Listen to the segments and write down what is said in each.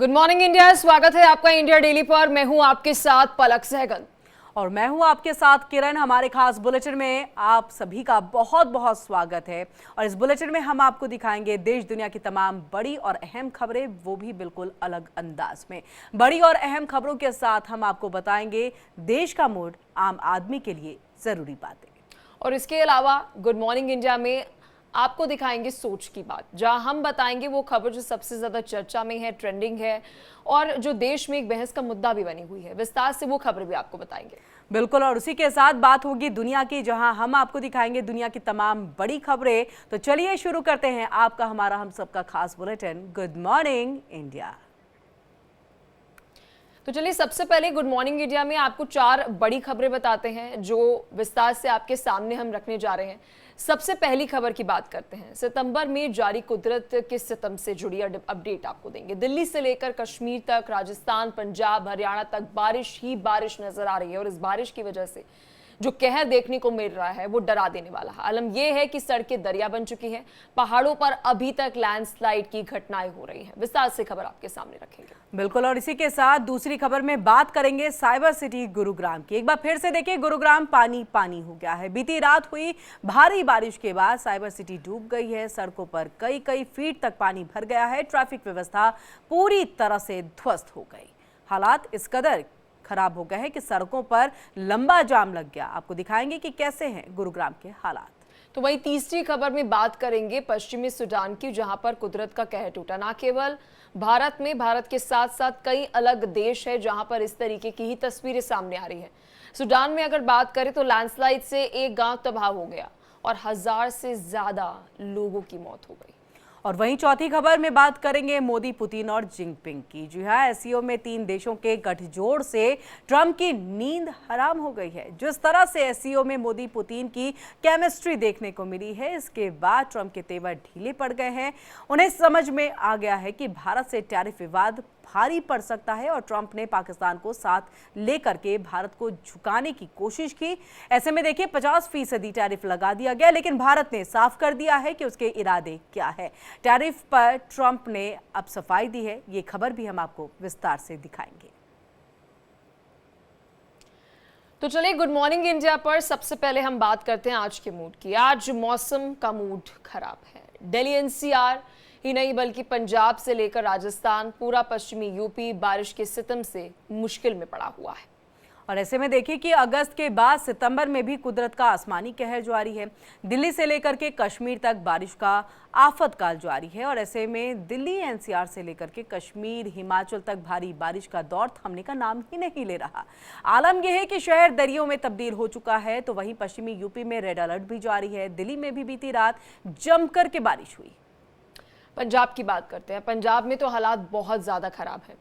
Good morning India, स्वागत है आपका इंडिया डेली पर। मैं हूं आपके साथ पलक सहगल और मैं हूं आपके साथ किरण। हमारे खास बुलेटिन में आप सभी का बहुत बहुत स्वागत है। और इस बुलेटिन में हम आपको दिखाएंगे देश दुनिया की तमाम बड़ी और अहम खबरें, वो भी बिल्कुल अलग अंदाज में। बड़ी और अहम खबरों के साथ हम आपको बताएंगे देश का मूड, आम आदमी के लिए जरूरी बातें। और इसके अलावा गुड मॉर्निंग इंडिया में आपको दिखाएंगे सोच की बात, जहां हम बताएंगे वो खबर जो सबसे ज्यादा चर्चा में है, ट्रेंडिंग है और जो देश में एक बहस का मुद्दा भी बनी हुई है। विस्तार से वो खबर भी आपको बताएंगे। बिल्कुल, और उसी के साथ बात होगी दुनिया की, जहां हम आपको दिखाएंगे दुनिया की तमाम बड़ी खबरें। तो चलिए शुरू करते हैं आपका, हमारा, हम सबका खास बुलेटिन गुड मॉर्निंग इंडिया। तो चलिए सबसे पहले गुड मॉर्निंग इंडिया में आपको 4 बड़ी खबरें बताते हैं जो विस्तार से आपके सामने हम रखने जा रहे हैं। सबसे पहली खबर की बात करते हैं। सितंबर में जारी कुदरत के सितम से जुड़ी अपडेट आपको देंगे। दिल्ली से लेकर कश्मीर तक, राजस्थान, पंजाब, हरियाणा तक बारिश ही बारिश नजर आ रही है और इस बारिश की वजह से जो कहर देखने को मिल रहा है वो डरा देने वाला है। आलम यह है कि सड़कें दरिया बन चुकी हैं, पहाड़ों पर अभी तक लैंडस्लाइड की घटनाएं हो रही हैं। विस्तार से खबर आपके सामने रखेंगे। बिल्कुल, और इसी के साथ दूसरी खबर में बात करेंगे साइबर सिटी गुरुग्राम की। एक बार फिर से देखिए, गुरुग्राम पानी पानी हो गया है। बीती रात हुई भारी बारिश के बाद साइबर सिटी डूब गई है। सड़कों पर कई कई फीट तक पानी भर गया है। ट्रैफिक व्यवस्था पूरी तरह से ध्वस्त हो गई। हालात इस कदर खराब हो गए हैं कि सड़कों पर लंबा जाम लग गया। आपको दिखाएंगे कि कैसे हैं गुरुग्राम के हालात। तो वही तीसरी खबर में बात करेंगे पश्चिमी सूडान की, जहां पर कुदरत का कहर टूटा। ना केवल भारत में, भारत के साथ साथ कई अलग देश है जहां पर इस तरीके की ही तस्वीरें सामने आ रही है। सूडान में अगर बात करें तो लैंडस्लाइड से एक गांव तबाह हो गया और 1000 से ज्यादा लोगों की मौत हो गई। और वहीं चौथी खबर में बात करेंगे मोदी, पुतिन और जिनपिंग की। जी हाँ, एससीओ में 3 देशों के गठजोड़ से ट्रंप की नींद हराम हो गई है। जिस तरह से एससीओ में मोदी पुतिन की केमिस्ट्री देखने को मिली है, इसके बाद ट्रंप के तेवर ढीले पड़ गए हैं। उन्हें समझ में आ गया है कि भारत से टैरिफ विवाद भारी पड़ सकता है और ट्रंप ने पाकिस्तान को साथ लेकर के भारत को झुकाने की कोशिश की। ऐसे में देखिए 50% टैरिफ लगा दिया गया, लेकिन भारत ने साफ कर दिया है कि उसके इरादे क्या है। टैरिफ पर ट्रंप ने अब सफाई दी है। ये खबर भी हम आपको विस्तार से दिखाएंगे। तो चलिए गुड मॉर्निंग इंडिया पर सबसे पहले हम बात करते हैं आज के मूड की। आज मौसम का मूड खराब है। दिल्ली एनसीआर ही नहीं बल्कि पंजाब से लेकर राजस्थान, पूरा पश्चिमी यूपी बारिश के सितम से मुश्किल में पड़ा हुआ है। और ऐसे में देखिए कि अगस्त के बाद सितंबर में भी कुदरत का आसमानी कहर जारी है। दिल्ली से लेकर के कश्मीर तक बारिश का आफतकाल जारी है। और ऐसे में दिल्ली एनसीआर से लेकर के कश्मीर, हिमाचल तक भारी बारिश का दौर थमने का नाम ही नहीं ले रहा। आलम यह है कि शहर दरियों में तब्दील हो चुका है। तो वहीं पश्चिमी यूपी में रेड अलर्ट भी जारी है। दिल्ली में भी बीती रात जमकर के बारिश हुई। पंजाब की बात करते हैं। पंजाब में तो हालात बहुत ज़्यादा खराब हैं।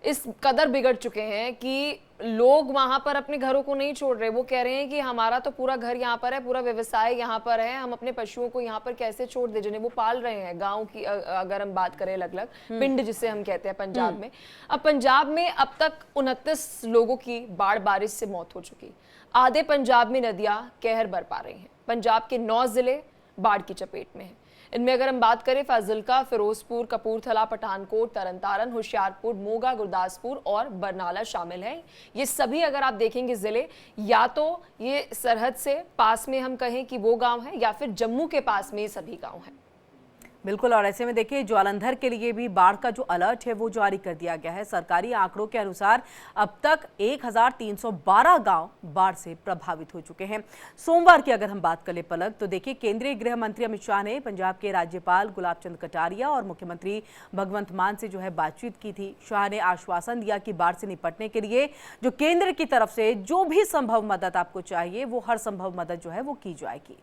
इस कदर बिगड़ चुके हैं कि लोग वहां पर अपने घरों को नहीं छोड़ रहे। वो कह रहे हैं कि हमारा तो पूरा घर यहाँ पर है, पूरा व्यवसाय यहाँ पर है, हम अपने पशुओं को यहाँ पर कैसे छोड़ दे जिन्हें वो पाल रहे हैं। गांव की अगर हम बात करें, अलग अलग पिंड जिसे हम कहते हैं पंजाब में। अब पंजाब में अब तक 29 लोगों की बाढ़ बारिश से मौत हो चुकी। आधे पंजाब में नदियां कहर बरपा रही हैं। पंजाब के 9 जिले बाढ़ की चपेट में हैं। इनमें अगर हम बात करें, फाजिल्का, फिरोजपुर, कपूरथला, पठानकोट, तरनतारन, होशियारपुर, मोगा, गुरदासपुर और बरनाला शामिल हैं। ये सभी अगर आप देखेंगे जिले, या तो ये सरहद से पास में हम कहें कि वो गांव है, या फिर जम्मू के पास में ये सभी गांव हैं। बिल्कुल, और ऐसे में देखिए ज्वालंधर के लिए भी बाढ़ का जो अलर्ट है वो जारी कर दिया गया है। सरकारी आंकड़ों के अनुसार अब तक 1312 गांव बाढ़ से प्रभावित हो चुके हैं। सोमवार की अगर हम बात करें पलक, तो देखिए केंद्रीय गृह मंत्री अमित शाह ने पंजाब के राज्यपाल गुलाब चंद कटारिया और मुख्यमंत्री भगवंत मान से जो है बातचीत की थी। शाह ने आश्वासन दिया कि बाढ़ से निपटने के लिए जो केंद्र की तरफ से जो भी संभव मदद आपको चाहिए, वो हर संभव मदद जो है वो की जाएगी।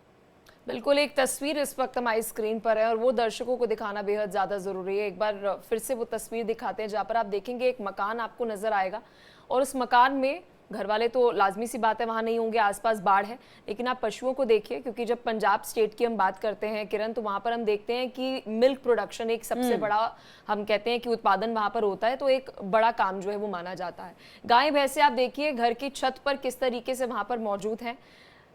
बिल्कुल, एक तस्वीर इस वक्त हमारी स्क्रीन पर है और वो दर्शकों को दिखाना बेहद ज़्यादा ज़रूरी है। एक बार फिर से वो तस्वीर दिखाते हैं, जहाँ पर आप देखेंगे एक मकान आपको नज़र आएगा और उस मकान में घर वाले तो लाजमी सी बात है वहाँ नहीं होंगे, आसपास बाढ़ है। लेकिन आप पशुओं को देखिए, क्योंकि जब पंजाब स्टेट की हम बात करते हैं किरण, तो वहाँ पर हम देखते हैं कि मिल्क प्रोडक्शन एक सबसे बड़ा, हम कहते हैं कि उत्पादन वहाँ पर होता है, तो एक बड़ा काम जो है वो माना जाता है। गाय भैंसे आप देखिए घर की छत पर किस तरीके से वहाँ पर मौजूद हैं।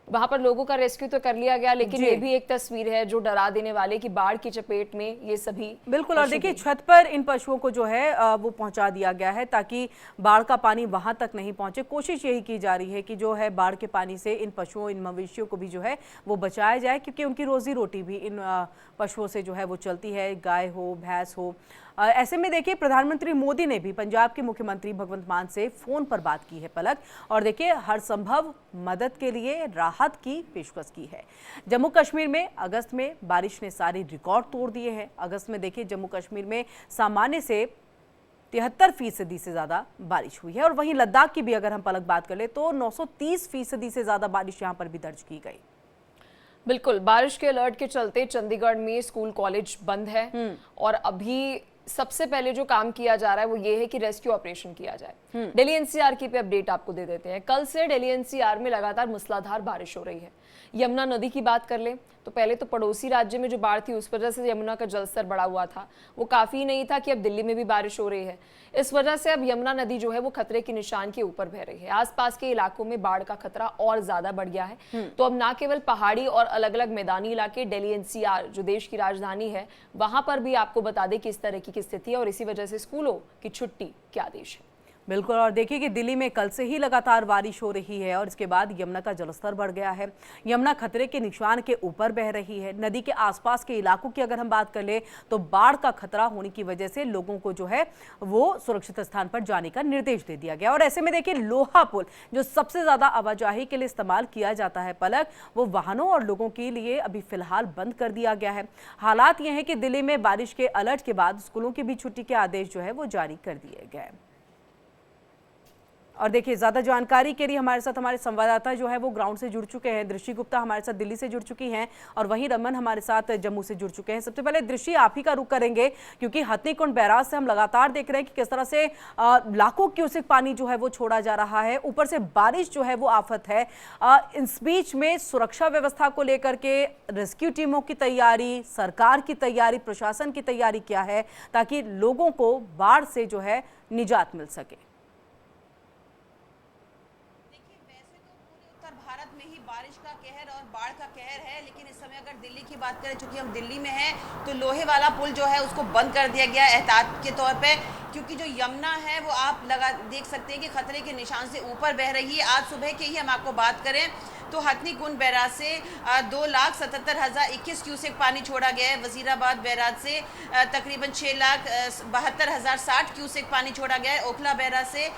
वहां पर लोगों का रेस्क्यू तो कर लिया गया, लेकिन ये भी एक तस्वीर है जो डरा देने वाले कि बाढ़ की चपेट में ये सभी बिल्कुल। और देखिए छत पर इन पशुओं को जो है वो पहुंचा दिया गया है ताकि बाढ़ का पानी वहां तक नहीं पहुंचे। कोशिश यही की जा रही है कि जो है बाढ़ के पानी से इन पशुओं, इन मवेशियों को भी जो है वो बचाया जाए, क्योंकि उनकी रोजी रोटी भी इन पशुओं से जो है वो चलती है, गाय हो, भैंस हो। ऐसे में देखिए प्रधानमंत्री मोदी ने भी पंजाब के मुख्यमंत्री भगवंत मान से फोन पर बात की है पलक, और देखिए हर संभव मदद के लिए राहत की पेशकश की है। जम्मू कश्मीर में अगस्त में बारिश ने सारे रिकॉर्ड तोड़ दिए हैं। अगस्त में देखिए जम्मू कश्मीर में सामान्य से 73% से ज्यादा बारिश हुई है, और वहीं लद्दाख की भी अगर हम पलक बात कर ले तो 930% से ज्यादा बारिश यहां पर भी दर्ज की गई। बिल्कुल, बारिश के अलर्ट के चलते चंडीगढ़ में स्कूल कॉलेज बंद है, और अभी सबसे पहले जो काम किया जा रहा है वो ये है कि रेस्क्यू ऑपरेशन किया जाए। दिल्ली एनसीआर की पे अपडेट आपको दे देते हैं। कल से दिल्ली एनसीआर में लगातार मूसलाधार बारिश हो रही है। यमुना नदी की बात कर ले तो पहले तो पड़ोसी राज्य में जो बाढ़ थी उस वजह से यमुना का जलस्तर बढ़ा हुआ था, वो काफी नहीं था कि अब दिल्ली में भी बारिश हो रही है। इस वजह से अब यमुना नदी जो है वो खतरे के निशान के ऊपर बह रही है। आसपास के इलाकों में बाढ़ का खतरा और ज्यादा बढ़ गया है। तो अब ना केवल पहाड़ी और अलग अलग मैदानी इलाके, दिल्ली एनसीआर जो देश की राजधानी है, वहां पर भी आपको बता दें कि इस तरह की स्थिति है, और इसी वजह से स्कूलों की छुट्टी के आदेश है। बिल्कुल। और देखिए कि दिल्ली में कल से ही लगातार बारिश हो रही है, और इसके बाद यमुना का जलस्तर बढ़ गया है। यमुना खतरे के निशान के ऊपर बह रही है। नदी के आसपास के इलाकों की अगर हम बात कर ले तो बाढ़ का खतरा होने की वजह से लोगों को जो है वो सुरक्षित स्थान पर जाने का निर्देश दे दिया गया। और ऐसे में देखिए लोहा पुल जो सबसे ज्यादा आवाजाही के लिए इस्तेमाल किया जाता है पलक, वो वाहनों और लोगों के लिए अभी फिलहाल बंद कर दिया गया है। हालात ये है कि दिल्ली में बारिश के अलर्ट के बाद स्कूलों की भी छुट्टी के आदेश जो है वो जारी कर दिए गए। और देखिए ज्यादा जानकारी के लिए हमारे साथ हमारे संवाददाता जो है वो ग्राउंड से जुड़ चुके हैं। दृष्टि गुप्ता हमारे साथ दिल्ली से जुड़ चुकी हैं, और वहीं रमन हमारे साथ जम्मू से जुड़ चुके हैं। सबसे पहले दृष्टि आप ही का रुख करेंगे, क्योंकि हथनीकुंड बैराज से हम लगातार देख रहे हैं कि किस तरह से लाखों क्यूसेक पानी जो है वो छोड़ा जा रहा है। ऊपर से बारिश जो है वो आफत है। इस बीच में सुरक्षा व्यवस्था को लेकर के रेस्क्यू टीमों की तैयारी, सरकार की तैयारी, प्रशासन की तैयारी क्या है ताकि लोगों को बाढ़ से जो है निजात मिल सके? भारत में ही बारिश का कहर और बाढ़ का कहर है, लेकिन इस समय अगर दिल्ली की बात करें, चूंकि हम दिल्ली में हैं, तो लोहे वाला पुल जो है उसको बंद कर दिया गया एहतियात के तौर पे, क्योंकि जो यमुना है वो आप देख सकते हैं कि खतरे के निशान से ऊपर बह रही है। आज सुबह की ही हम आपको बात करें तो हथनीकुंड बैराज से 2,77,021 क्यूसेक पानी छोड़ा गया है। वजीराबाद बैराज से तकरीबन 6,72,060 क्यूसेक पानी छोड़ा गया है। ओखला बैराज से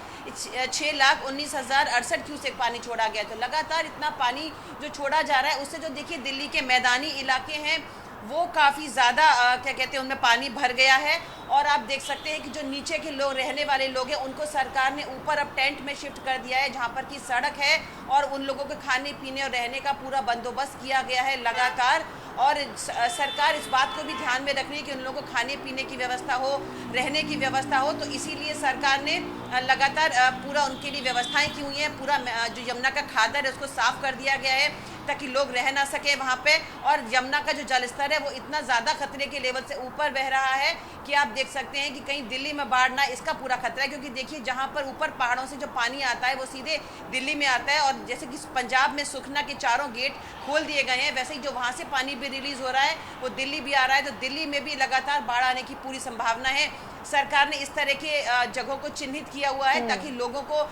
6,19,068 क्यूसेक पानी छोड़ा गया है। तो लगातार इतना पानी जो छोड़ा जा रहा है, उससे जो देखिए दिल्ली के मैदानी इलाके हैं वो काफ़ी ज़्यादा क्या कहते हैं उनमें पानी भर गया है। और आप देख सकते हैं कि जो नीचे के लोग, रहने वाले लोग हैं, उनको सरकार ने ऊपर अब टेंट में शिफ्ट कर दिया है, जहां पर की सड़क है, और उन लोगों के खाने पीने और रहने का पूरा बंदोबस्त किया गया है लगातार। और सरकार इस बात को भी ध्यान में रख रही है कि उन लोगों को खाने पीने की व्यवस्था हो, रहने की व्यवस्था हो, तो इसीलिए सरकार ने लगातार पूरा उनके लिए व्यवस्थाएं की हुई हैं। पूरा जो यमुना का खादर है उसको साफ कर दिया गया है ताकि लोग रह ना सके वहाँ पे। और यमुना का जो जलस्तर है वो इतना ज़्यादा खतरे के लेवल से ऊपर बह रहा है कि आप देख सकते हैं कि कहीं दिल्ली में बाढ़ ना, इसका पूरा खतरा है। क्योंकि देखिए जहाँ पर ऊपर पहाड़ों से जो पानी आता है वो सीधे दिल्ली में आता है, और जैसे कि पंजाब में सुखना के चारों गेट खोल दिए गए हैं, वैसे ही जो वहाँ से पानी भी रिलीज हो रहा है वो दिल्ली भी आ रहा है। तो दिल्ली में भी लगातार बाढ़ आने की पूरी संभावना है। सरकार ने इस तरह के जगहों को चिन्हित किया हुआ है ताकि लोगों को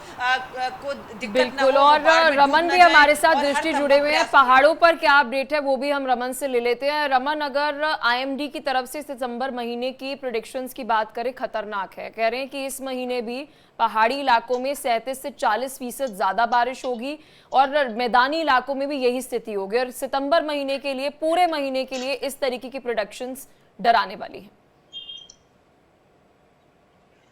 दिक्कत ना हो। और रमन भी हमारे साथ दृष्टि जुड़े हुए हैं। पहाड़ों पर क्या अपडेट है वो भी हम रमन से ले लेते हैं। रमन, अगर आईएमडी की तरफ से सितंबर महीने की प्रेडिक्शंस की बात करें, खतरनाक है। कह रहे हैं कि इस महीने भी पहाड़ी इलाकों में 37 से 40% ज्यादा बारिश होगी, और मैदानी इलाकों में भी यही स्थिति होगी। और सितंबर महीने के लिए, पूरे महीने के लिए इस तरीके की प्रेडिक्शंस डराने वाली है।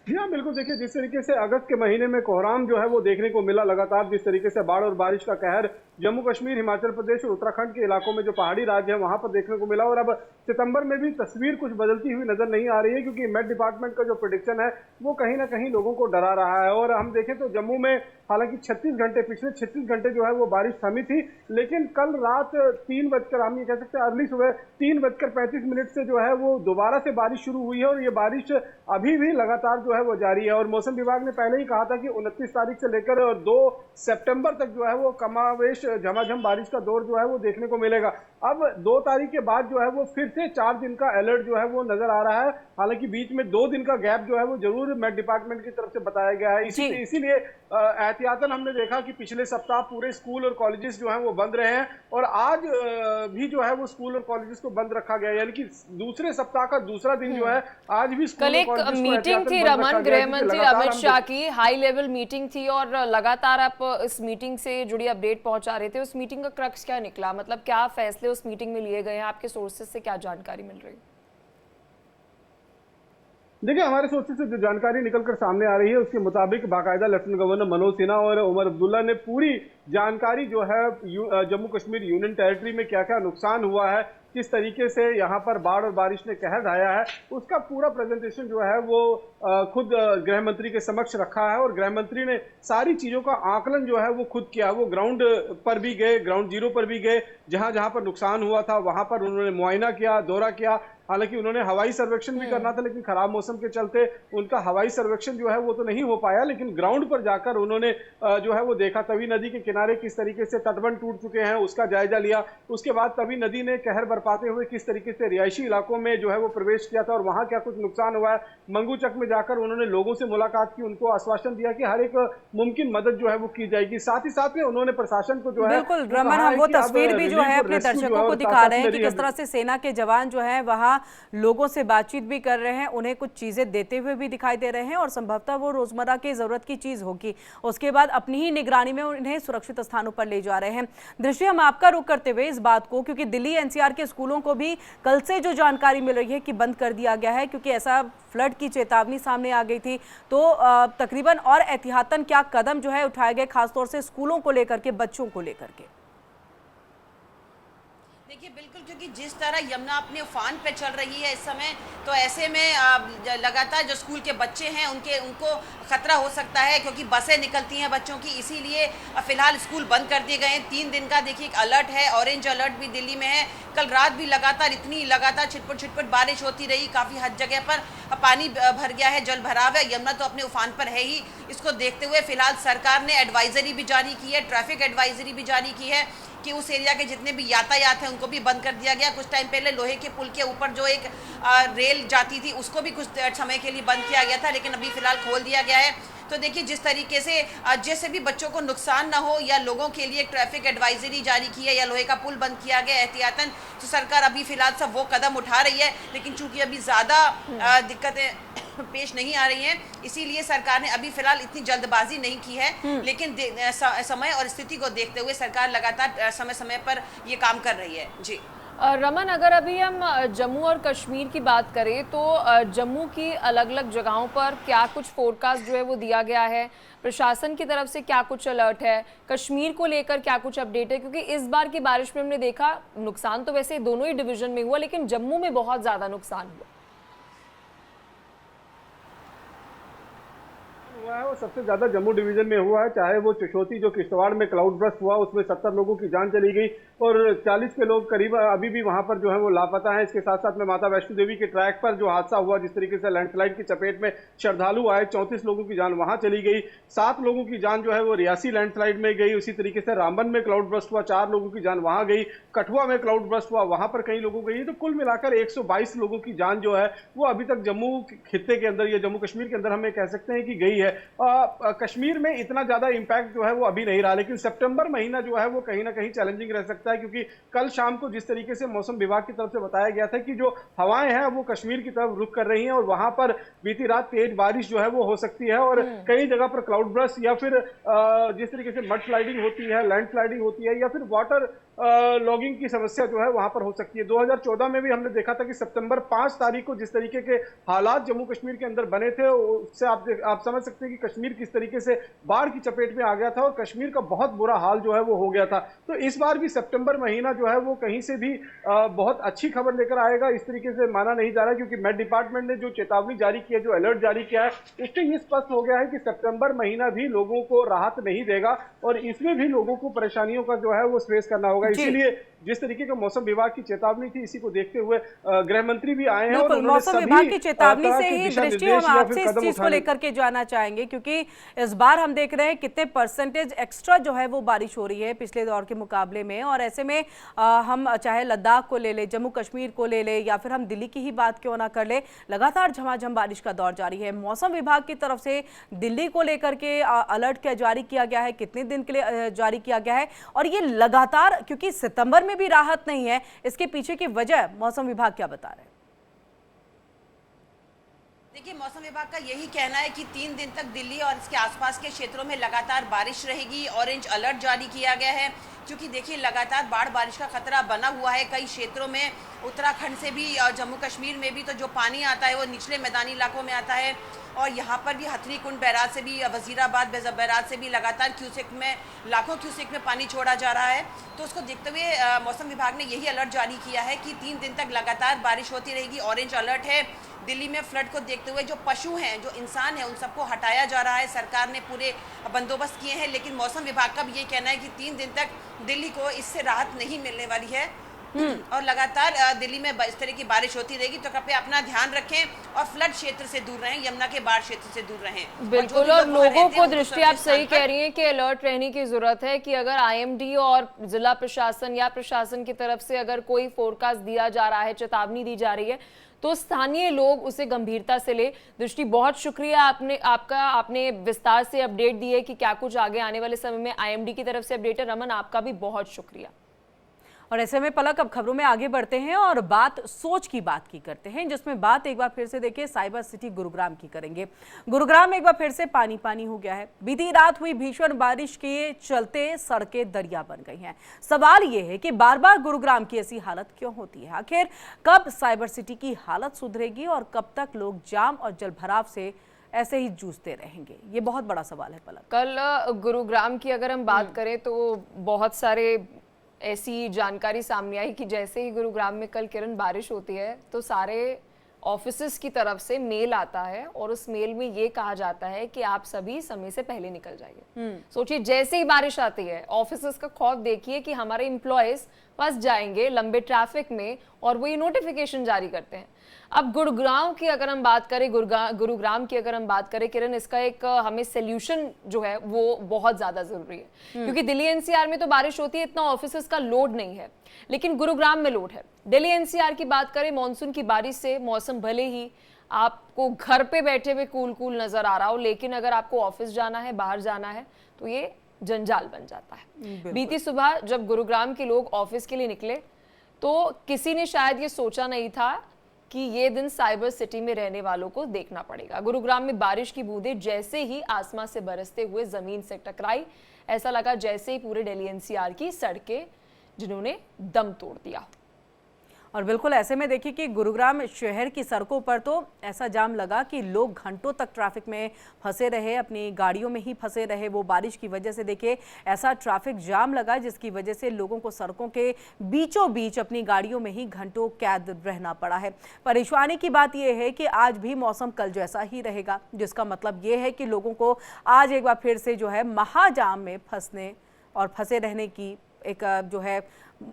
जी हाँ, बिल्कुल। देखिए जिस तरीके से अगस्त के महीने में कोहराम जो है वो देखने को मिला, लगातार जिस तरीके से बाढ़ और बारिश का कहर जम्मू कश्मीर, हिमाचल प्रदेश और उत्तराखंड के इलाकों में जो पहाड़ी राज्य है वहां पर देखने को मिला, और अब सितंबर में भी तस्वीर कुछ बदलती हुई नजर नहीं आ रही है, क्योंकि मेट डिपार्टमेंट का जो प्रेडिक्शन है वो कहीं ना कहीं लोगों को डरा रहा है। और हम देखें तो जम्मू में हालांकि 36 घंटे, पिछले 36 घंटे जो है वो बारिश थमी थी, लेकिन कल रात 3 बजकर, हम ये कह सकते हैं अर्ली सुबह 3:35 से जो है वो दोबारा से बारिश शुरू हुई है, और ये बारिश अभी भी लगातार जो है वो जारी है। और मौसम विभाग ने पहले ही कहा था कि 29 तारीख से लेकर 2 सितंबर तक जो है वो कमावेश झमाझम बारिश का दौर जो है वो देखने को मिलेगा। अब 2 तारीख के बाद जो है वो फिर से 4 दिन का अलर्ट जो है वो नजर आ रहा है। हालांकि बीच में 2 दिन का गैप जो है वो जरूर मेट डिपार्टमेंट की तरफ से बताया गया है। इसीलिए एहतियातन हमने देखा कि पिछले सप्ताह पूरे स्कूल और कॉलेजेस जो हैं वो बंद रहे हैं और आज भी जो है वो स्कूल और कॉलेजेस को बंद रखा गया, यानी कि दूसरे सप्ताह का दूसरा दिन जो है आज भी कल एक मीटिंग थी रमन, गृह मंत्री अमित शाह की हाई लेवल मीटिंग थी और लगातार आप इस मीटिंग से जुड़ी अपडेट पहुंचा रहे थे। उस मीटिंग का क्रक्स क्या निकला, मतलब क्या फैसले उस मीटिंग में लिए गए हैं, आपके सोर्सेज से क्या जानकारी मिल रही है? देखिए, हमारे सोर्सेज से जो जानकारी निकलकर सामने आ रही है उसके मुताबिक बाकायदा लेफ्टिनेंट गवर्नर मनोज सिन्हा और उमर अब्दुल्ला ने पूरी जानकारी जो है जम्मू कश्मीर यूनियन टेरिटरी में क्या क्या नुकसान हुआ है, किस तरीके से यहाँ पर बाढ़ और बारिश ने कहर ढाया है, उसका पूरा प्रेजेंटेशन जो है वो खुद गृह मंत्री के समक्ष रखा है। और गृह मंत्री ने सारी चीजों का आकलन जो है वो खुद किया। वो ग्राउंड पर भी गए, ग्राउंड जीरो पर भी गए, जहां जहां पर नुकसान हुआ था वहां पर उन्होंने मुआयना किया, दौरा किया। हालांकि उन्होंने हवाई सर्वेक्षण भी करना था, लेकिन खराब मौसम के चलते उनका हवाई सर्वेक्षण जो है वो तो नहीं हो पाया, लेकिन ग्राउंड पर जाकर उन्होंने जो है वो देखा। तवी नदी के किनारे किस तरीके से तटबंध टूट चुके हैं उसका जायजा लिया। उसके बाद तवी नदी ने कहर बरपाते हुए किस तरीके से रिहायशी इलाकों में जो है वो प्रवेश किया था और वहां क्या कुछ नुकसान हुआ है। मंगूचक में जाकर उन्होंने लोगों से मुलाकात की, उनको आश्वासन दिया कि हर एक मुमकिन मदद जो है वो की जाएगी। साथ ही साथ में उन्होंने प्रशासन को जो है बिल्कुल रमन, हम वो तस्वीर भी जो है अपने दर्शकों को दिखा रहे हैं कि किस तरह से सेना के जवान जो है वहां लोगों से बातचीत भी कर रहे हैं, उन्हें कुछ चीजें देते हुए भी दिखाई दे रहे हैं और संभवतः वो रोजमर्रा की जरूरत की चीज होगी, उसके बाद अपनी ही निगरानी में उन्हें सुरक्षित स्थानों पर ले जा रहे हैं। दृष्टि हम आपका रुख करते हुए इस बात को, क्योंकि दिल्ली एनसीआर के स्कूलों को भी कल से जो जानकारी मिल रही है कि बंद कर दिया गया है क्योंकि ऐसा फ्लड की चेतावनी सामने आ गई थी, तो तकरीबन और एहतियातन क्या कदम जो है उठाए गए खासतौर से स्कूलों को लेकर के, बच्चों को लेकर के? देखिए बिल्कुल, क्योंकि जिस तरह यमुना अपने उफान पे चल रही है इस समय, तो ऐसे में लगातार जो स्कूल के बच्चे हैं उनको खतरा हो सकता है, क्योंकि बसें निकलती हैं बच्चों की। इसीलिए फिलहाल स्कूल बंद कर दिए गए हैं। 3 दिन का देखिए एक अलर्ट है, ऑरेंज अलर्ट भी दिल्ली में है। कल रात भी लगातार छिटपुट बारिश होती रही, काफ़ी हद जगह पर पानी भर गया है, जल भराव है। यमुना तो अपने उफान पर है ही। इसको देखते हुए फिलहाल सरकार ने एडवाइजरी भी जारी की है, ट्रैफिक एडवाइजरी भी जारी की है कि उस एरिया के जितने भी यातायात हैं उनको भी बंद कर दिया गया। कुछ टाइम पहले लोहे के पुल के ऊपर जो एक रेल जाती थी उसको भी कुछ समय के लिए बंद किया गया था, लेकिन अभी फिलहाल खोल दिया गया है। तो देखिए जिस तरीके से जैसे भी बच्चों को नुकसान ना हो या लोगों के लिए ट्रैफिक एडवाइजरी जारी की है या लोहे का पुल बंद किया गया एहतियातन, तो सरकार अभी फिलहाल सब वो कदम उठा रही है। लेकिन चूंकि अभी ज़्यादा दिक्कतें पेश नहीं आ रही हैं, इसीलिए सरकार ने अभी फिलहाल इतनी जल्दबाजी नहीं की है। लेकिन समय और स्थिति को देखते हुए सरकार लगातार समय समय पर ये काम कर रही है। जी रमन, अगर अभी हम जम्मू और कश्मीर की बात करें तो जम्मू की अलग अलग जगहों पर क्या कुछ फोरकास्ट जो है वो दिया गया है, प्रशासन की तरफ से क्या कुछ अलर्ट है, कश्मीर को लेकर क्या कुछ अपडेट है? क्योंकि इस बार की बारिश में हमने देखा नुकसान तो वैसे दोनों ही डिवीजन में हुआ, लेकिन जम्मू में बहुत ज़्यादा नुकसान हुआ है वो सबसे ज्यादा जम्मू डिवीजन में हुआ है। चाहे वो चशोती जो किश्तवाड़ में क्लाउड बर्स्ट हुआ उसमें 70 लोगों की जान चली गई और 40 के लोग करीब अभी भी वहां पर जो है वो लापता हैं। इसके साथ साथ में माता वैष्णो देवी के ट्रैक पर जो हादसा हुआ, जिस तरीके से लैंडस्लाइड की चपेट में श्रद्धालु आए, 34 लोगों की जान वहां चली गई। 7 लोगों की जान जो है वो रियासी लैंडस्लाइड में गई। उसी तरीके से रामबन में क्लाउड बर्स्ट हुआ, 4 लोगों की जान वहां गई। कठुआ में क्लाउड बर्स्ट हुआ, वहां पर कई लोगों गई। तो कुल मिलाकर 122 लोगों की जान जो है वो अभी तक जम्मू खित्ते के अंदर या जम्मू कश्मीर के अंदर हमें कह सकते हैं कि गई है। कश्मीर में इतना ज्यादा इंपैक्ट जो है वो अभी नहीं रहा, लेकिन सितंबर महीना जो है वो कहीं ना कहीं चैलेंजिंग रह सकता है, क्योंकि कल शाम को जिस तरीके से मौसम विभाग की तरफ से बताया गया था कि जो हवाएं हैं वो कश्मीर की तरफ रुख कर रही हैं और वहां पर बीती रात तेज बारिश जो है वो हो सकती है और कई जगह पर क्लाउड बर्स्ट या फिर जिस तरीके से मड स्लाइडिंग होती है, लैंड स्लाइडिंग होती है या फिर वाटर लॉगिंग की समस्या जो है वहां पर हो सकती है। 2014 में भी हमने देखा था कि सितंबर 5 तारीख को जिस तरीके के हालात जम्मू कश्मीर के अंदर बने थे उससे आप समझ सकते हैं कि कश्मीर किस तरीके से बाढ़ की चपेट में आ गया था और कश्मीर का बहुत बुरा हाल जो है वो हो गया था। तो इस बार भी सितंबर महीना जो है वो कहीं से भी बहुत अच्छी खबर लेकर आएगा इस तरीके से माना नहीं जा रहा, क्योंकि मेट डिपार्टमेंट ने जो चेतावनी जारी की है, जो अलर्ट जारी किया है, उससे ये स्पष्ट हो गया है कि सितंबर महीना भी लोगों को राहत नहीं देगा और इसमें भी लोगों को परेशानियों का जो है वो फेस करना होगा। इसीलिए जिस तरीके का मौसम विभाग की चेतावनी थी, इसी को देखते हुए गृह मंत्री भी आए हैं और उन्होंने मौसम सभी विभाग की चेतावनी तरह से के ही दिशा दृष्टि निर्देश हम या आपसे फिर इस कदम चीज को उठाने लेकर के जानना चाहेंगे, क्योंकि इस बार हम देख रहे हैं कितने परसेंटेज एक्स्ट्रा जो है वो बारिश हो रही है पिछले दौर के मुकाबले में। और ऐसे में हम चाहे लद्दाख को ले ले, जम्मू कश्मीर को ले ले, या फिर हम दिल्ली की ही बात क्यों ना कर ले, लगातार झमाझम बारिश का दौर जारी है। मौसम विभाग की तरफ से दिल्ली को लेकर के अलर्ट क्या जारी किया गया है, कितने दिन के लिए जारी किया गया है, और ये लगातार क्योंकि सितंबर में भी राहत नहीं है, इसके पीछे की वजह मौसम विभाग क्या बता रहे हैं? देखिए, मौसम विभाग का यही कहना है कि 3 दिन तक दिल्ली और इसके आसपास के क्षेत्रों में लगातार बारिश रहेगी। ऑरेंज अलर्ट जारी किया गया है, क्योंकि देखिए लगातार बाढ़ बारिश का खतरा बना हुआ है कई क्षेत्रों में। उत्तराखंड से भी और जम्मू कश्मीर में भी तो जो पानी आता है वो निचले मैदानी इलाकों में आता है, और यहाँ पर भी हथनी कुंड बैराज से भी, वजीराबाद बैराज से भी लगातार क्यूसेक में, लाखों क्यूसेक में पानी छोड़ा जा रहा है। तो उसको देखते हुए मौसम विभाग ने यही अलर्ट जारी किया है कि 3 दिन तक लगातार बारिश होती रहेगी। ऑरेंज अलर्ट है। दिल्ली में फ्लड को देखते हुए जो पशु हैं, जो इंसान हैं, उन सबको हटाया जा रहा है। सरकार ने पूरे बंदोबस्त किए हैं, लेकिन मौसम विभाग का भी ये कहना है कि 3 दिन तक दिल्ली को इससे राहत नहीं मिलने वाली है और लगातार दिल्ली में इस तरह की बारिश होती रहेगी। तो कृपया अपना ध्यान रखें और फ्लड क्षेत्र से दूर रहें, यमुना के बाढ़ क्षेत्र से दूर रहें। बिल्कुल, और लोगों को दृष्टि आप सही कह रही हैं कि अलर्ट रहने की जरूरत है कि अगर आईएमडी और जिला प्रशासन या प्रशासन की तरफ से अगर कोई फोरकास्ट दिया जा रहा है, चेतावनी दी जा रही है, तो स्थानीय लोग उसे गंभीरता से ले। दृष्टि, बहुत शुक्रिया आपने विस्तार से अपडेट दी है कि क्या कुछ आगे आने वाले समय में आईएमडी की तरफ से अपडेट है। रमन, आपका भी बहुत शुक्रिया। और ऐसे में पलक, अब खबरों में आगे बढ़ते हैं और बात सोच की बात की करते हैं, जिसमें बात एक बार फिर से देखिए साइबर सिटी गुरुग्राम की करेंगे। गुरुग्राम एक बार फिर से पानी पानी हो गया है। बीती रात हुई भीषण बारिश के चलते सड़कें दरिया बन गई हैं। सवाल यह है कि बार बार गुरुग्राम की ऐसी हालत क्यों होती है? आखिर कब साइबर सिटी की हालत सुधरेगी और कब तक लोग जाम और जलभराव से ऐसे ही जूझते रहेंगे? ये बहुत बड़ा सवाल है पलक। कल गुरुग्राम की अगर हम बात करें तो बहुत सारे ऐसी जानकारी सामने आई कि जैसे ही गुरुग्राम में कल किरण बारिश होती है तो सारे ऑफिसेस की तरफ से मेल आता है और उस मेल में ये कहा जाता है कि आप सभी समय से पहले निकल जाइए। सोचिए, जैसे ही बारिश आती है ऑफिसेस का खौफ देखिए कि हमारे एम्प्लॉयज फंस जाएंगे लंबे ट्रैफिक में, और वो ये नोटिफिकेशन जारी करते हैं। अब गुरुग्राम की अगर हम बात करें, गुरुग्राम की अगर हम बात करें किरण, इसका एक हमें सोल्यूशन जो है वो बहुत ज्यादा जरूरी है, क्योंकि दिल्ली एनसीआर में तो बारिश होती है, इतना ऑफिसेस का लोड नहीं है, लेकिन गुरुग्राम में लोड है। दिल्ली एनसीआर की बात करें, मॉनसून की बारिश से मौसम भले ही आपको घर पे बैठे हुए कूल नजर आ रहा हो, लेकिन अगर आपको ऑफिस जाना है, बाहर जाना है, तो ये जंजाल बन जाता है। बीती सुबह जब गुरुग्राम के लोग ऑफिस के लिए निकले तो किसी ने शायद ये सोचा नहीं था कि ये दिन साइबर सिटी में रहने वालों को देखना पड़ेगा। गुरुग्राम में बारिश की बूंदें जैसे ही आसमान से बरसते हुए जमीन से टकराई, ऐसा लगा जैसे ही पूरे दिल्ली एनसीआर की सड़कें जिन्होंने दम तोड़ दिया। और बिल्कुल ऐसे में देखिए कि गुरुग्राम शहर की सड़कों पर तो ऐसा जाम लगा कि लोग घंटों तक ट्रैफिक में फंसे रहे, अपनी गाड़ियों में ही फंसे रहे। वो बारिश की वजह से देखिए ऐसा ट्रैफिक जाम लगा जिसकी वजह से लोगों को सड़कों के बीचों बीच अपनी गाड़ियों में ही घंटों कैद रहना पड़ा है। परेशानी की बात यह है कि आज भी मौसम कल जैसा ही रहेगा, जिसका मतलब ये है कि लोगों को आज एक बार फिर से जो है महाजाम में फंसने और फंसे रहने की एक जो है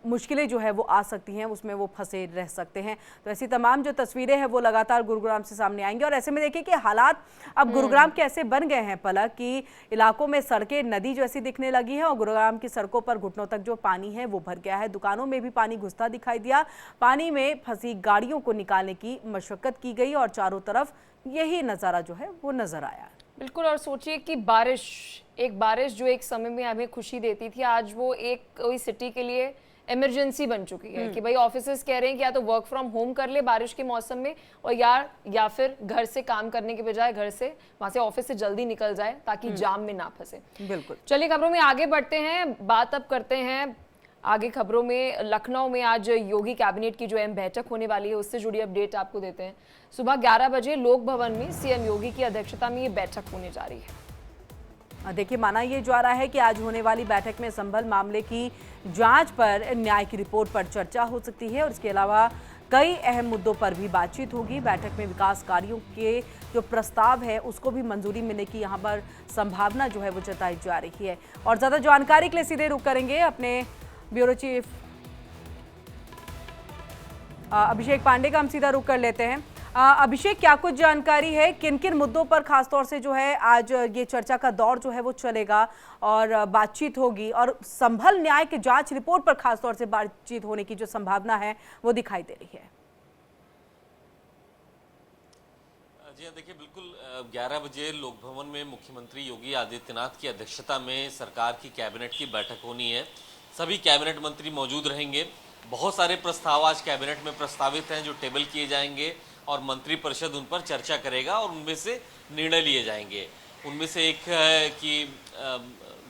मुश्किलें जो है वो आ सकती हैं, उसमें वो फंसे रह सकते हैं। तो ऐसी तमाम जो तस्वीरें हैं वो लगातार गुरुग्राम से सामने आएंगी। और ऐसे में देखिए कि हालात अब गुरुग्राम के ऐसे बन गए हैं पलक कि इलाकों में सड़कें नदी जैसी दिखने लगी है और गुरुग्राम की सड़कों पर घुटनों तक जो पानी है वो भर गया है। दुकानों में भी पानी घुसता दिखाई दिया। पानी में फंसी गाड़ियों को निकालने की मशक्कत की गई और चारों तरफ यही नज़ारा जो है वो नजर आया। बिल्कुल, और सोचिए कि एक बारिश जो एक समय में हमें खुशी देती थी, आज वो एक कोई सिटी के लिए इमरजेंसी बन चुकी है कि भाई ऑफिसेस कह रहे हैं कि या तो वर्क फ्रॉम होम कर ले बारिश के मौसम में, और या फिर घर से काम करने के बजाय घर से वहां से ऑफिस से जल्दी निकल जाए ताकि जाम में ना फंसे। बिल्कुल, चलिए खबरों में आगे बढ़ते हैं। बात अब करते हैं आगे खबरों में। लखनऊ में आज योगी कैबिनेट की जो अहम बैठक होने वाली है उससे जुड़ी अपडेट आपको देते हैं। सुबह 11 बजे लोक भवन में सीएम योगी की अध्यक्षता में ये बैठक होने जा रही है। देखिए, माना ये जा रहा है कि आज होने वाली बैठक में संभल मामले की जांच पर न्याय की रिपोर्ट पर चर्चा हो सकती है और इसके अलावा कई अहम मुद्दों पर भी बातचीत होगी। बैठक में विकास कार्यों के जो प्रस्ताव है उसको भी मंजूरी मिलने की यहाँ पर संभावना जो है वो जताई जा रही है। और ज़्यादा जानकारी के लिए सीधे रुख करेंगे अपने ब्यूरो चीफ अभिषेक पांडे का हम सीधा रुख कर लेते हैं। अभिषेक, क्या कुछ जानकारी है, किन किन मुद्दों पर खासतौर से जो है आज ये चर्चा का दौर जो है वो चलेगा और बातचीत होगी, और संभल न्याय की जांच रिपोर्ट पर खासतौर से बातचीत होने की जो संभावना है वो दिखाई दे रही है? जी देखिए, बिल्कुल 11 बजे लोक भवन में मुख्यमंत्री योगी आदित्यनाथ की अध्यक्षता में सरकार की कैबिनेट की बैठक होनी है। सभी कैबिनेट मंत्री मौजूद रहेंगे। बहुत सारे प्रस्ताव आज कैबिनेट में प्रस्तावित हैं जो टेबल किए जाएंगे और मंत्रिपरिषद उन पर चर्चा करेगा और उनमें से निर्णय लिए जाएंगे। उनमें से एक है कि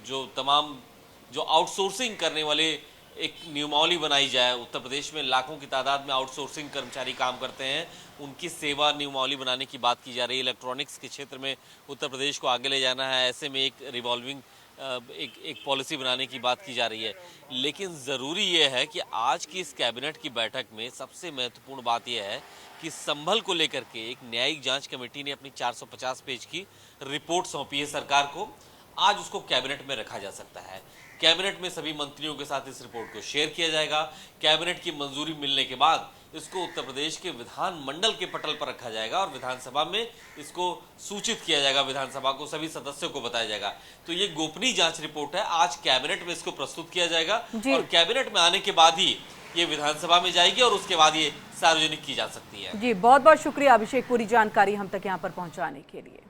जो आउटसोर्सिंग करने वाले एक नियमावली बनाई जाए। उत्तर प्रदेश में लाखों की तादाद में आउटसोर्सिंग कर्मचारी काम करते हैं, उनकी सेवा नियमावली बनाने की बात की जा रही है। इलेक्ट्रॉनिक्स के क्षेत्र में उत्तर प्रदेश को आगे ले जाना है, ऐसे में एक रिवॉल्विंग एक पॉलिसी बनाने की बात की जा रही है। लेकिन ज़रूरी ये है कि आज की इस कैबिनेट की बैठक में सबसे महत्वपूर्ण बात यह है कि संभल को लेकर के एक न्यायिक जांच कमेटी ने अपनी 450 पेज की रिपोर्ट सौंपी है सरकार को। आज उसको कैबिनेट में रखा जा सकता है। कैबिनेट में सभी मंत्रियों के साथ इस रिपोर्ट को शेयर किया जाएगा। कैबिनेट की मंजूरी मिलने के बाद इसको उत्तर प्रदेश के विधानमंडल के पटल पर रखा जाएगा और विधानसभा में इसको सूचित किया जाएगा। विधानसभा को, सभी सदस्यों को बताया जाएगा। तो ये गोपनीय जांच रिपोर्ट है, आज कैबिनेट में इसको प्रस्तुत किया जाएगा और कैबिनेट में आने के बाद ही ये विधानसभा में जाएगी और उसके बाद ये सार्वजनिक की जा सकती है। जी, बहुत बहुत शुक्रिया अभिषेक, पूरी जानकारी हम तक यहाँ पर पहुंचाने के लिए।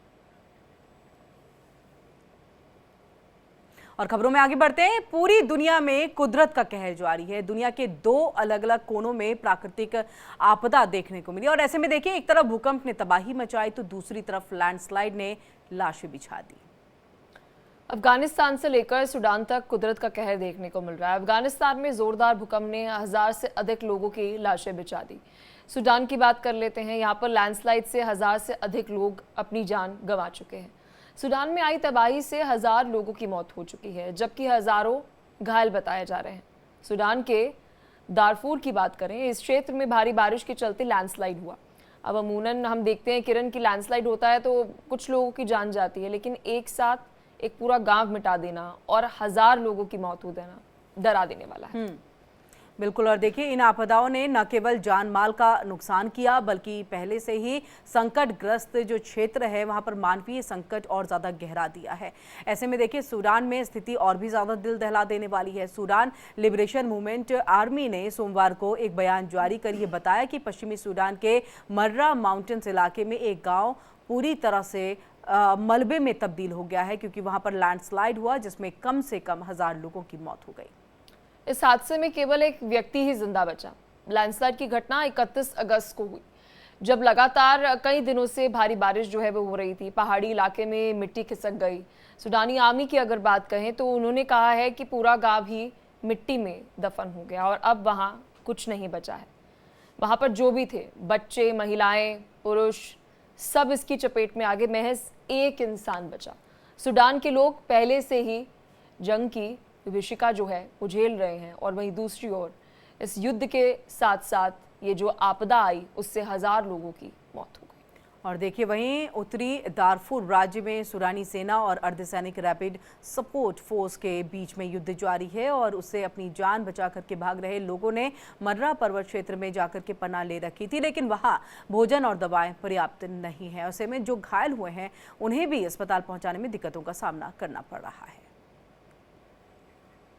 और खबरों में आगे बढ़ते हैं। पूरी दुनिया में कुदरत का कहर जारी है। दुनिया के 2 अलग अलग कोनों में प्राकृतिक आपदा देखने को मिली और ऐसे में देखिए, एक तरफ भूकंप ने तबाही मचाई तो दूसरी तरफ लैंडस्लाइड ने लाशें बिछा दी। अफगानिस्तान से लेकर सूडान तक कुदरत का कहर देखने को मिल रहा है। अफगानिस्तान में जोरदार भूकंप ने 1000 से अधिक लोगों की लाशें बिछा दी। सूडान की बात कर लेते हैं। यहाँ पर लैंडस्लाइड से 1000 से अधिक लोग अपनी जान गंवा चुके हैं। सूडान में आई तबाही से 1000 लोगों की मौत हो चुकी है, जबकि हजारों घायल बताए जा रहे हैं। सूडान के दारफूर की बात करें, इस क्षेत्र में भारी बारिश के चलते लैंडस्लाइड हुआ। अब अमूमन हम देखते हैं किरण की लैंडस्लाइड होता है तो कुछ लोगों की जान जाती है, लेकिन एक साथ एक पूरा गांव मिटा देना और 1000 लोगों की मौत हो देना डरा देने वाला है। बिल्कुल, और देखिए, इन आपदाओं ने न केवल जान माल का नुकसान किया बल्कि पहले से ही संकटग्रस्त जो क्षेत्र है वहां पर मानवीय संकट और ज़्यादा गहरा दिया है। ऐसे में देखिए, सूडान में स्थिति और भी ज़्यादा दिल दहला देने वाली है। सूडान लिबरेशन मूवमेंट आर्मी ने सोमवार को एक बयान जारी कर ये बताया कि पश्चिमी सूडान के मर्रा माउंटेन्स इलाके में एक गाँव पूरी तरह से मलबे में तब्दील हो गया है, क्योंकि वहां पर लैंडस्लाइड हुआ जिसमें कम से कम 1000 लोगों की मौत हो गई। इस हादसे में केवल एक व्यक्ति ही जिंदा बचा। लैंडस्लाइड की घटना 31 अगस्त को हुई, जब लगातार कई दिनों से भारी बारिश जो है वो हो रही थी। पहाड़ी इलाके में मिट्टी खिसक गई। सूडानी आर्मी की अगर बात कहें तो उन्होंने कहा है कि पूरा गांव ही मिट्टी में दफन हो गया और अब वहां कुछ नहीं बचा है। वहां पर जो भी थे, बच्चे, महिलाएं, पुरुष, सब इसकी चपेट में आ गए। महज एक इंसान बचा। सूडान के लोग पहले से ही जंग की विभीषिका जो है वो झेल रहे हैं और वहीं दूसरी ओर इस युद्ध के साथ साथ ये जो आपदा आई उससे 1000 लोगों की मौत हो गई। और देखिए, वहीं उत्तरी दारफूर राज्य में सूडानी सेना और अर्धसैनिक रैपिड सपोर्ट फोर्स के बीच में युद्ध जारी है और उससे अपनी जान बचा करके भाग रहे लोगों ने मर्रा पर्वत क्षेत्र में जाकर के पनाह ले रखी थी, लेकिन वहां भोजन और दवाएं पर्याप्त नहीं है। ऐसे में जो घायल हुए हैं उन्हें भी अस्पताल पहुंचाने में दिक्कतों का सामना करना पड़ रहा है।